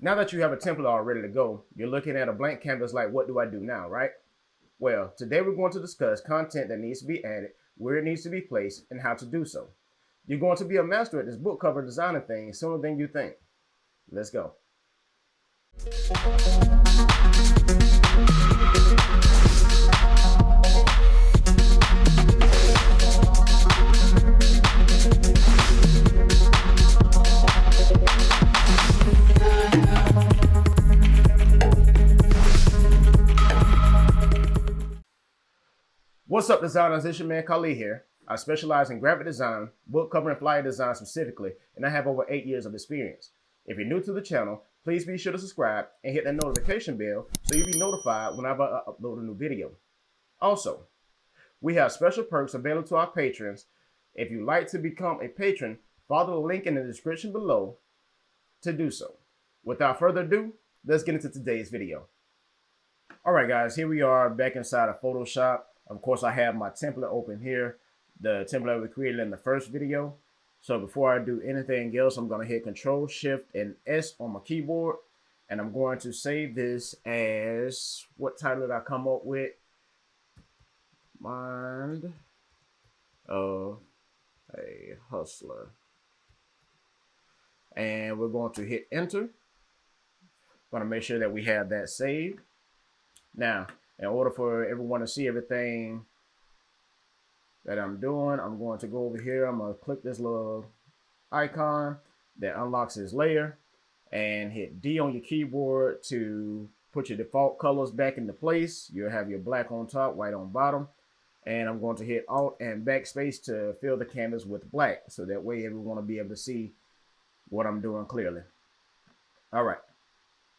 Now that you have a template all ready to go, you're looking at a blank canvas like, what do I do now, right? Well, today we're going to discuss content that needs to be added, where it needs to be placed, and how to do so. You're going to be a master at this book cover designing thing sooner than you think. Let's go. What's up, designers? It's your man Khalid here. I specialize in graphic design, book cover and flyer design specifically, and I have over 8 years of experience. If you're new to the channel, please be sure to subscribe and hit that notification bell so you'll be notified whenever I upload a new video. Also, we have special perks available to our patrons. If you'd like to become a patron, follow the link in the description below to do so. Without further ado, let's get into today's video. All right, guys, here we are back inside of Photoshop. Of course, I have my template open here, the template we created in the first video. So before I do anything else, I'm going to hit Control, Shift, and S on my keyboard. And I'm going to save this as, what title did I come up with? Mind of a Hustler. And we're going to hit Enter. Going to make sure that we have that saved. Now, in order for everyone to see everything that I'm doing, I'm going to go over here. I'm going to click this little icon that unlocks this layer and hit D on your keyboard to put your default colors back into place. You'll have your black on top, white on bottom. And I'm going to hit Alt and Backspace to fill the canvas with black. So that way everyone will be able to see what I'm doing clearly. All right.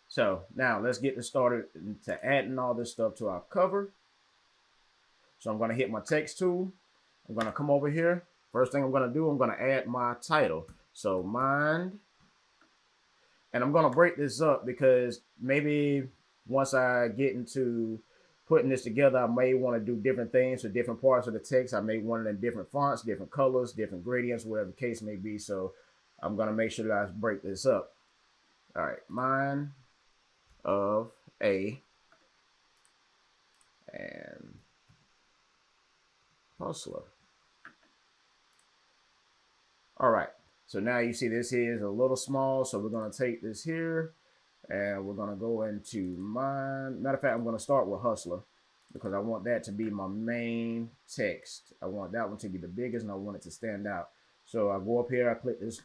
So now let's get this started to adding all this stuff to our cover. So I'm going to hit my text tool. I'm going to come over here. First thing I'm going to do, I'm going to add my title. So mind. And I'm going to break this up because maybe once I get into putting this together, I may want to do different things for different parts of the text. I may want it in different fonts, different colors, different gradients, whatever the case may be. So I'm going to make sure that I break this up. All right, mind of a and hustler. All right, so now you see this here is a little small, so we're going to take this here and we're going to go into mine. Matter of fact, I'm going to start with hustler because I want that to be my main text. I want that one to be the biggest and I want it to stand out. So I go up here, I click this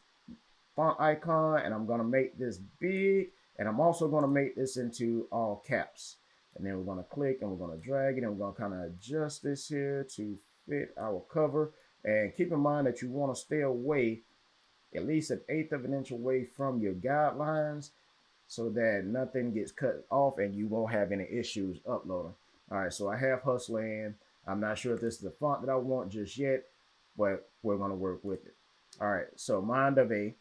font icon and I'm going to make this big. And I'm also going to make this into all caps. And then we're going to click and we're going to drag it and we're going to kind of adjust this here to fit our cover. And keep in mind that you want to stay away at least 1/8 of an inch away from your guidelines so that nothing gets cut off and you won't have any issues uploading. All right, so I have Hustler in. I'm not sure if this is the font that I want just yet, but we're going to work with it. All right, so mind of a.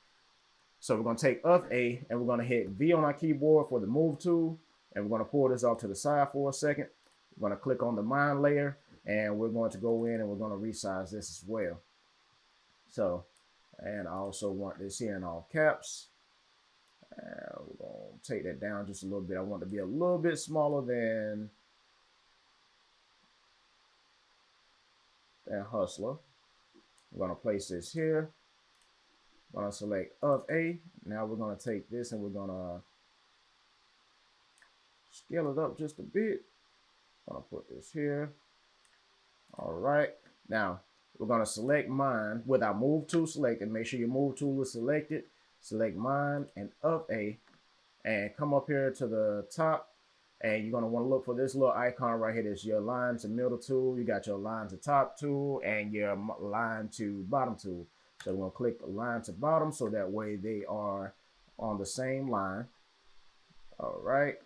So we're going to take of A and we're going to hit V on our keyboard for the move tool. And we're going to pull this off to the side for a second. We're going to click on the mind layer and we're going to go in and we're going to resize this as well. So, and I also want this here in all caps. And we're going to take that down just a little bit. I want it to be a little bit smaller than Hustler. We're going to place this here. I'm going to select of A. Now we're going to take this and we're going to scale it up just a bit. I'm going to put this here. All right. Now we're going to select mine with our move tool selected. Make sure your move tool is selected. Select mine and of A and come up here to the top. And you're going to want to look for this little icon right here. This is your line to middle tool. You got your line to top tool and your line to bottom tool. So we're going to click line to bottom so that way they are on the same line. All right.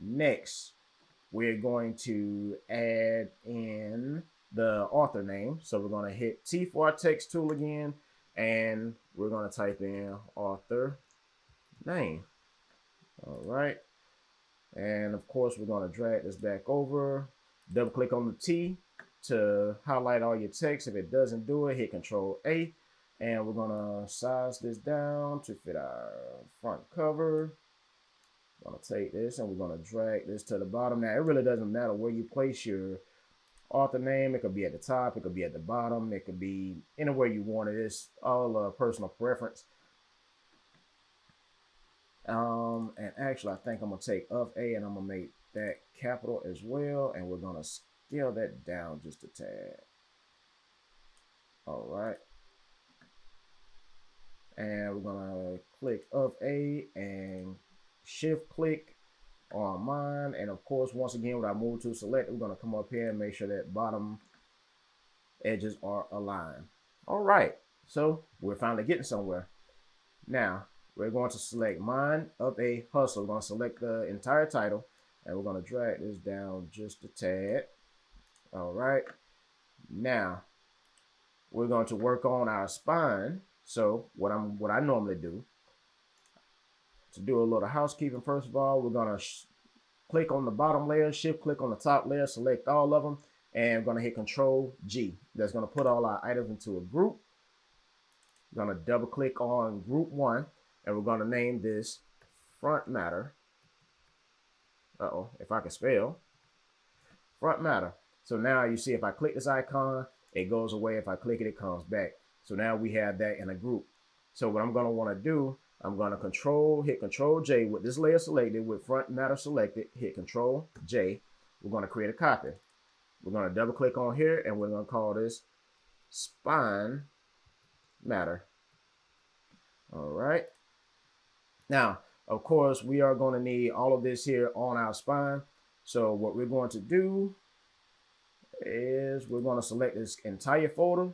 Next, we're going to add in the author name. So we're going to hit T for our text tool again. And we're going to type in author name. All right. And of course, we're going to drag this back over. Double click on the T to highlight all your text. If it doesn't do it, hit Control A. And we're going to size this down to fit our front cover. I'm gonna take this and we're gonna drag this to the bottom. Now it really doesn't matter where you place your author name. It could be at the top, it could be at the bottom, it could be anywhere you want it. It's all personal preference. And actually I think I'm gonna take of A and I'm gonna make that capital as well, and we're gonna scale that down just a tad. All right, and we're gonna click of A and shift click on mine, and of course once again with our move to select, we're gonna come up here and make sure that bottom edges are aligned. All right, so we're finally getting somewhere. Now we're going to select mine of a hustler. We're going to select the entire title and we're going to drag this down just a tad. All right, now we're going to work on our spine. So what I normally do, to do a little housekeeping, first of all, we're going to click on the bottom layer, shift click on the top layer, select all of them, and we're going to hit Control G. That's going to put all our items into a group. We're going to double click on group 1 and we're going to name this front matter. If I can spell front matter. So now you see if I click this icon, it goes away. If I click it, it comes back. So now we have that in a group. So what I'm going to want to do, I'm going to hit Control J with this layer selected, with front matter selected, hit Control J. We're going to create a copy. We're going to double click on here and we're going to call this spine matter. All right. Now, of course, we are going to need all of this here on our spine. So what we're going to do is we're going to select this entire folder.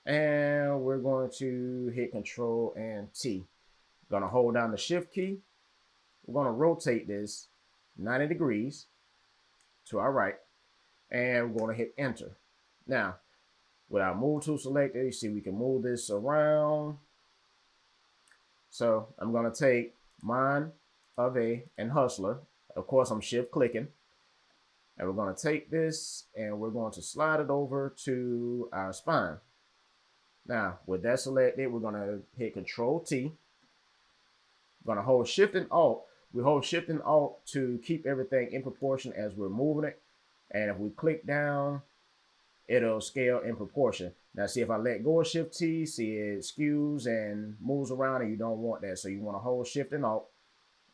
And we're going to hit Control and T. We're going to hold down the Shift key. We're going to rotate this 90 degrees to our right. And we're going to hit Enter. Now, with our move tool selected, you see we can move this around. So I'm going to take mine, of a, and hustler. Of course, I'm shift clicking. And we're going to take this and we're going to slide it over to our spine. Now, with that selected, we're going to hit Control T. We're going to hold Shift and Alt. We hold Shift and Alt to keep everything in proportion as we're moving it. And if we click down, it'll scale in proportion. Now see, if I let go of Shift T, see it skews and moves around and you don't want that. So you want to hold Shift and Alt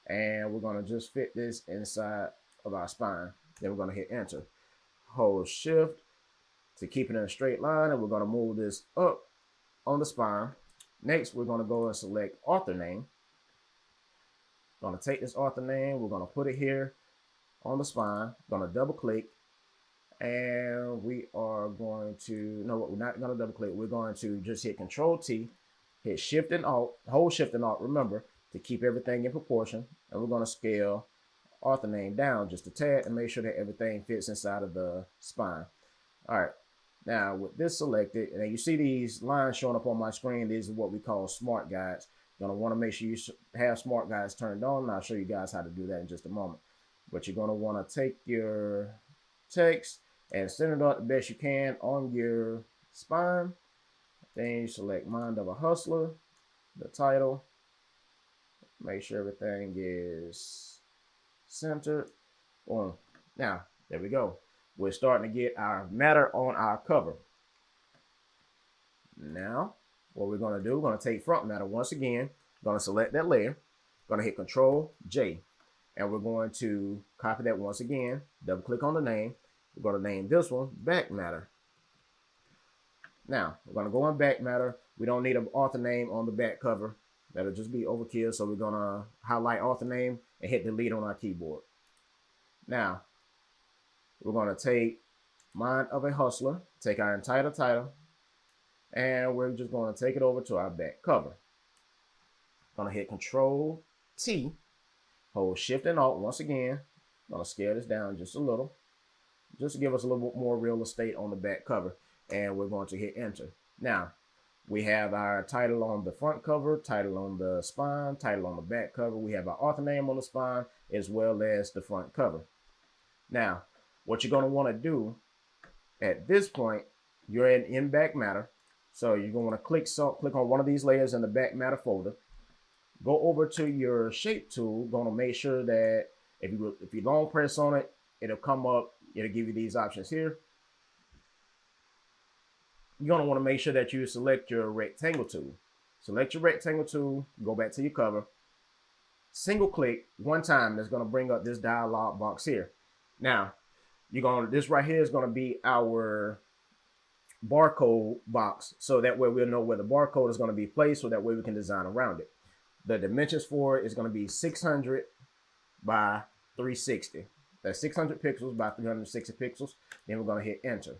and we're going to just fit this inside of our spine. Then we're going to hit Enter. Hold Shift to keep it in a straight line and we're going to move this up on the spine. Next, we're going to go and select author name. Going to take this author name, we're going to put it here on the spine. Going to double click. And we are going to, no, we're not going to double click. We're going to just hit Control T, hit Shift and Alt, hold Shift and Alt, remember, to keep everything in proportion. And we're going to scale author name down just a tad and make sure that everything fits inside of the spine. All right. Now with this selected, and you see these lines showing up on my screen, these are what we call smart guides. You're going to want to make sure you have smart guides turned on, and I'll show you guys how to do that in just a moment. But you're going to want to take your text and center it out the best you can on your spine. Then you select Mind of a Hustler, the title. Make sure everything is centered. Boom. Now, there we go. We're starting to get our matter on our cover. Now, what we're going to do, we're going to take front matter once again. Going to select that layer. Going to hit Control J. And we're going to copy that once again. Double click on the name. We're going to name this one back matter. Now, we're going to go on back matter. We don't need an author name on the back cover. That'll just be overkill. So we're going to highlight author name and hit delete on our keyboard. Now, we're going to take Mind of a Hustler, take our entire title, and we're just going to take it over to our back cover. Going to hit Control T, hold Shift and Alt once again. Going to scale this down just a little, just to give us a little bit more real estate on the back cover. And we're going to hit Enter. Now, we have our title on the front cover, title on the spine, title on the back cover. We have our author name on the spine as well as the front cover. Now, what you're going to want to do at this point, you're in back matter. So you're going to want to click on one of these layers in the back matter folder. Go over to your shape tool. Going to make sure that if you long press on it, it'll come up. It'll give you these options here. You're going to want to make sure that you select your rectangle tool. Select your rectangle tool. Go back to your cover. Single click one time. That's going to bring up this dialog box here. Now, this right here is going to be our barcode box, so that way we'll know where the barcode is going to be placed, so that way we can design around it. The dimensions for it is going to be 600 by 360. That's 600 pixels by 360 pixels. Then we're going to hit enter.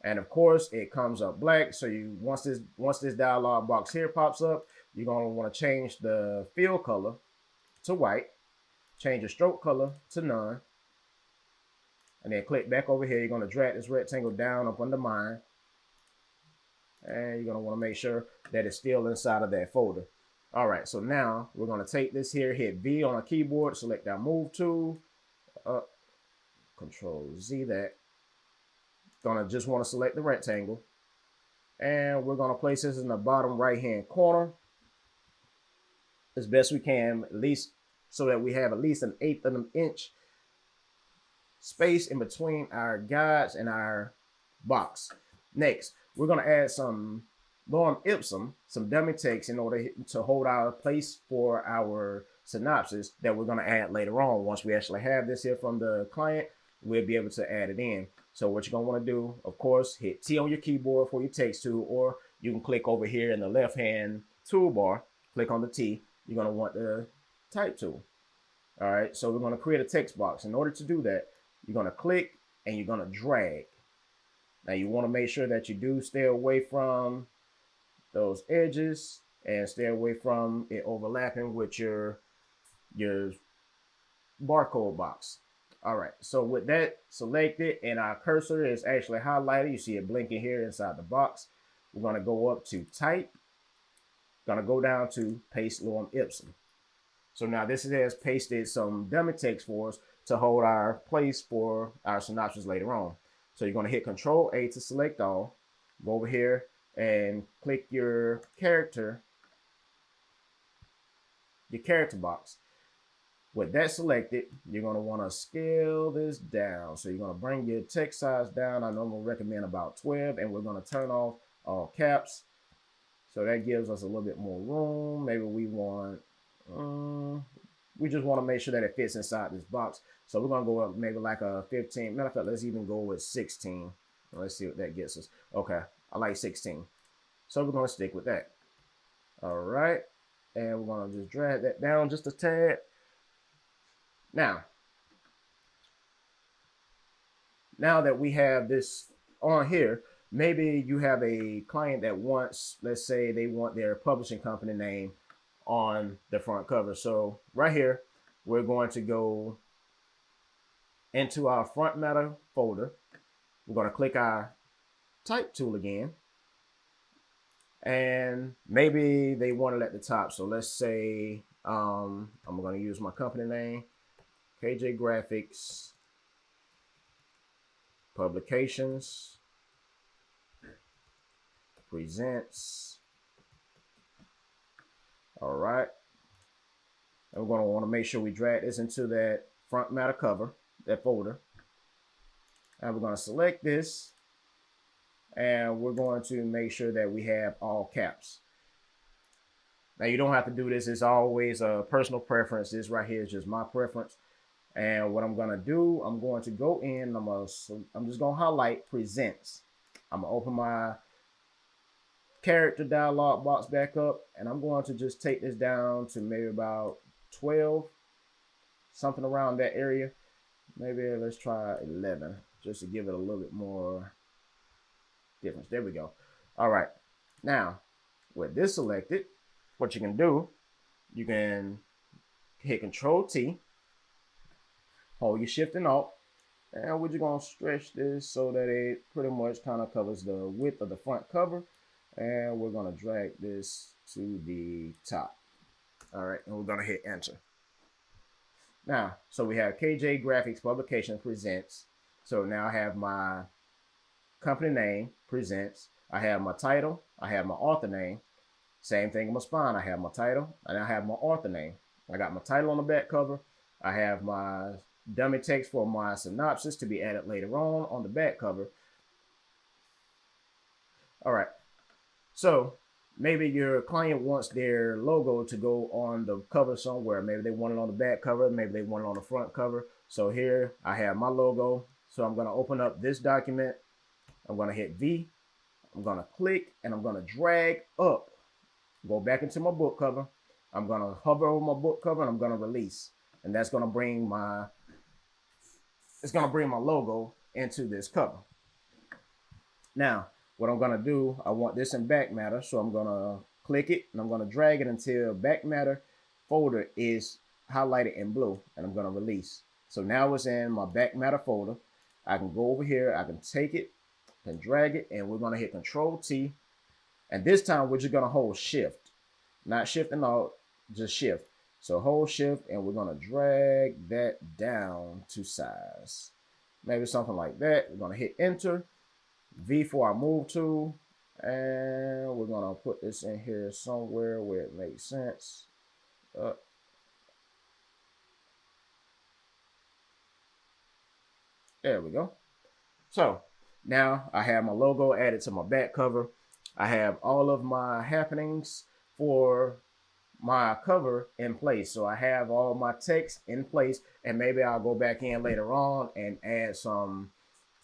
And of course, it comes up black. So once this dialog box here pops up, you're going to want to change the fill color to white, change the stroke color to none, and then click back over here. You're going to drag this rectangle down up under mine, and you're going to want to make sure that it's still inside of that folder. All right, so now we're going to take this here, hit V on our keyboard, select our move tool, Control Z that. Gonna just want to select the rectangle, and we're going to place this in the bottom right hand corner as best we can, at least so that we have at least 1/8 of an inch space in between our guides and our box. Next, we're going to add some lorem ipsum, some dummy text, in order to hold our place for our synopsis that we're going to add later on. Once we actually have this here from the client, we'll be able to add it in. So what you're going to want to do, of course, hit T on your keyboard for your text tool, or you can click over here in the left hand toolbar, click on the T. You're going to want the type tool. All right, so we're going to create a text box. In order to do that, you're going to click and you're going to drag. Now you want to make sure that you do stay away from those edges and stay away from it overlapping with your barcode box. All right, so with that selected and our cursor is actually highlighted, you see it blinking here inside the box. We're going to go up to type, going to go down to paste lorem ipsum. So now this has pasted some dummy text for us to hold our place for our synopsis later on. So you're going to hit Control A to select all, go over here and click your character box. With that selected, you're going to want to scale this down. So you're going to bring your text size down. I normally recommend about 12, and we're going to turn off all caps. So that gives us a little bit more room. Maybe we just want to make sure that it fits inside this box. So we're going to go up maybe like a 15. Matter of fact, let's even go with 16. Let's see what that gets us. Okay, I like 16. So we're going to stick with that. All right. And we're going to just drag that down just a tad. Now that we have this on here, maybe you have a client that wants, let's say they want their publishing company name on the front cover. So right here, we're going to go into our front matter folder. We're going to click our type tool again. And maybe they want it at the top. So let's say I'm going to use my company name, KJ Graphics Publications Presents. All right. And we're going to want to make sure we drag this into that front matter cover, that folder. And we're going to select this. And we're going to make sure that we have all caps. Now you don't have to do this. It's always a personal preference. This right here is just my preference. And what I'm going to do, I'm going to go in. I'm just going to highlight presents. I'm going to open my character dialog box back up. And I'm going to just take this down to maybe about 12. Something around that area. Maybe let's try 11. Just to give it a little bit more difference. There we go. All right. Now, with this selected, what you can do, you can hit Control T, hold your Shift and Alt, and we're just going to stretch this so that it pretty much kind of covers the width of the front cover. And we're going to drag this to the top. All right. And we're going to hit Enter. Now, so we have KJ Graphics Publication Presents. So now I have my company name, Presents. I have my title, I have my author name. Same thing in my spine. I have my title and I have my author name. I got my title on the back cover. I have my dummy text for my synopsis to be added later on the back cover. All right. So maybe your client wants their logo to go on the cover somewhere. Maybe they want it on the back cover. Maybe they want it on the front cover. So here I have my logo. So I'm going to open up this document. I'm going to hit V. I'm going to click and I'm going to drag up. Go back into my book cover. I'm going to hover over my book cover and I'm going to release. And that's going to bring my logo into this cover. Now, what I'm going to do, I want this in back matter. So I'm going to click it and I'm going to drag it until back matter folder is highlighted in blue. And I'm going to release. So now it's in my back matter folder. I can go over here. I can take it and drag it. And we're going to hit Control T. And this time we're just going to hold shift, not shift and alt, just shift. So hold shift and we're going to drag that down to size. Maybe something like that. We're going to hit enter, V for our move tool. And we're going to put this in here somewhere where it makes sense. There we go. So now I have my logo added to my back cover. I have all of my happenings for my cover in place. So I have all my text in place, and maybe I'll go back in later on and add some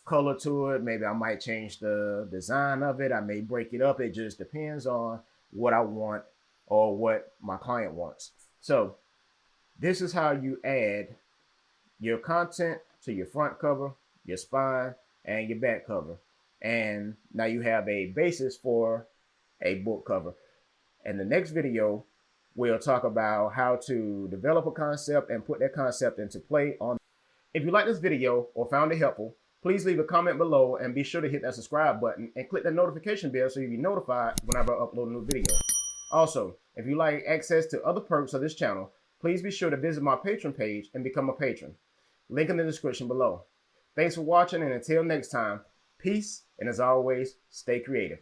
color to it. Maybe I might change the design of it. I may break it up. It just depends on what I want or what my client wants. So this is how you add your content to your front cover, your spine, and your back cover. And now you have a basis for a book cover. In the next video, we'll talk about how to develop a concept and put that concept into play on. If you like this video or found it helpful, please leave a comment below and be sure to hit that subscribe button and click the notification bell so you'll be notified whenever I upload a new video. Also, if you like access to other perks of this channel, please be sure to visit my Patreon page and become a patron. Link in the description below. Thanks for watching, and until next time, peace, and as always, stay creative.